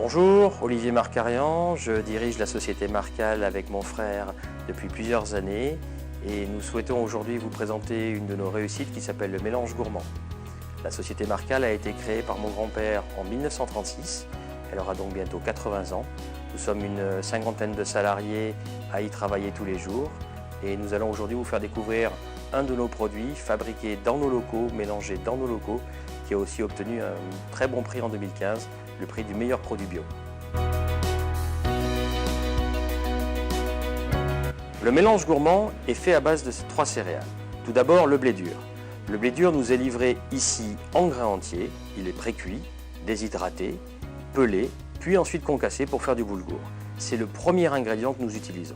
Bonjour, Olivier Marcarian, je dirige la société Marcal avec mon frère depuis plusieurs années et nous souhaitons aujourd'hui vous présenter une de nos réussites qui s'appelle le mélange gourmand. La société Marcal a été créée par mon grand-père en 1936, elle aura donc bientôt 80 ans. Nous sommes une cinquantaine de salariés à y travailler tous les jours et nous allons aujourd'hui vous faire découvrir un de nos produits fabriqués dans nos locaux, mélangés dans nos locaux, qui a aussi obtenu un très bon prix en 2015, le prix du meilleur produit bio. Le mélange gourmand est fait à base de ces 3 céréales. Tout d'abord, le blé dur. Le blé dur nous est livré ici en grains entiers. Il est pré-cuit, déshydraté, pelé, puis ensuite concassé pour faire du boulgour. C'est le premier ingrédient que nous utilisons.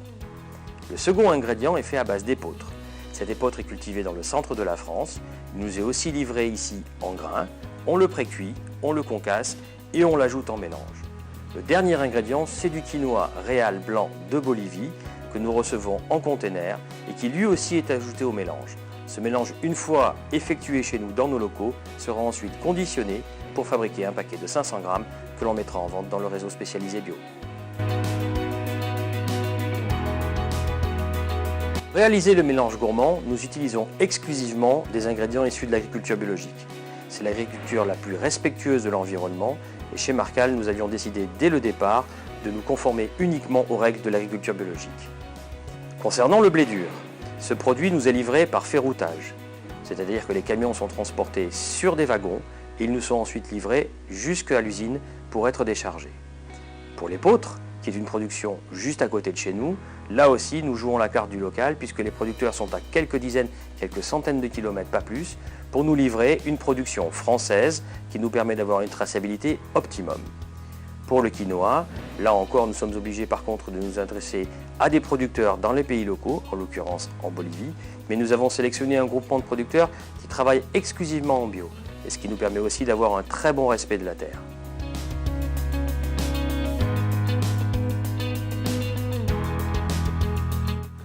Le second ingrédient est fait à base d'épeautre. Cet épeautre est cultivé dans le centre de la France. Il nous est aussi livré ici en grains. On le pré-cuit, on le concasse et on l'ajoute en mélange. Le dernier ingrédient, c'est du quinoa réal blanc de Bolivie que nous recevons en container et qui lui aussi est ajouté au mélange. Ce mélange, une fois effectué chez nous dans nos locaux, sera ensuite conditionné pour fabriquer un paquet de 500 grammes que l'on mettra en vente dans le réseau spécialisé bio. Pour réaliser le mélange gourmand, nous utilisons exclusivement des ingrédients issus de l'agriculture biologique. C'est l'agriculture la plus respectueuse de l'environnement et chez Marcal, nous avions décidé dès le départ de nous conformer uniquement aux règles de l'agriculture biologique. Concernant le blé dur, ce produit nous est livré par ferroutage, c'est-à-dire que les camions sont transportés sur des wagons et ils nous sont ensuite livrés jusqu'à l'usine pour être déchargés. Pour l'épeautre, qui est une production juste à côté de chez nous, là aussi nous jouons la carte du local puisque les producteurs sont à quelques dizaines, quelques centaines de kilomètres, pas plus, pour nous livrer une production française qui nous permet d'avoir une traçabilité optimum. Pour le quinoa, là encore nous sommes obligés par contre de nous adresser à des producteurs dans les pays locaux, en l'occurrence en Bolivie, mais nous avons sélectionné un groupement de producteurs qui travaillent exclusivement en bio, et ce qui nous permet aussi d'avoir un très bon respect de la terre.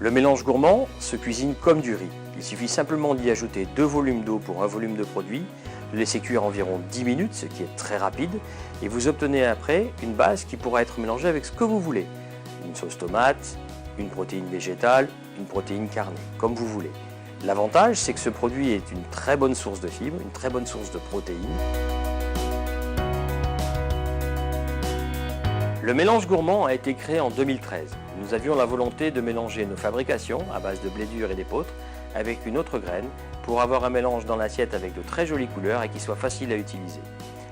Le mélange gourmand se cuisine comme du riz. Il suffit simplement d'y ajouter 2 volumes d'eau pour 1 volume de produit, de laisser cuire environ 10 minutes, ce qui est très rapide, et vous obtenez après une base qui pourra être mélangée avec ce que vous voulez. Une sauce tomate, une protéine végétale, une protéine carnée, comme vous voulez. L'avantage, c'est que ce produit est une très bonne source de fibres, une très bonne source de protéines. Le mélange gourmand a été créé en 2013. Nous avions la volonté de mélanger nos fabrications à base de blé dur et d'épeautre avec une autre graine pour avoir un mélange dans l'assiette avec de très jolies couleurs et qui soit facile à utiliser.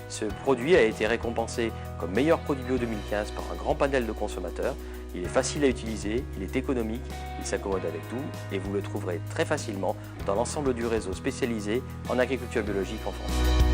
Ce produit a été récompensé comme meilleur produit bio 2015 par un grand panel de consommateurs. Il est facile à utiliser, il est économique, il s'accommode avec tout et vous le trouverez très facilement dans l'ensemble du réseau spécialisé en agriculture biologique en France.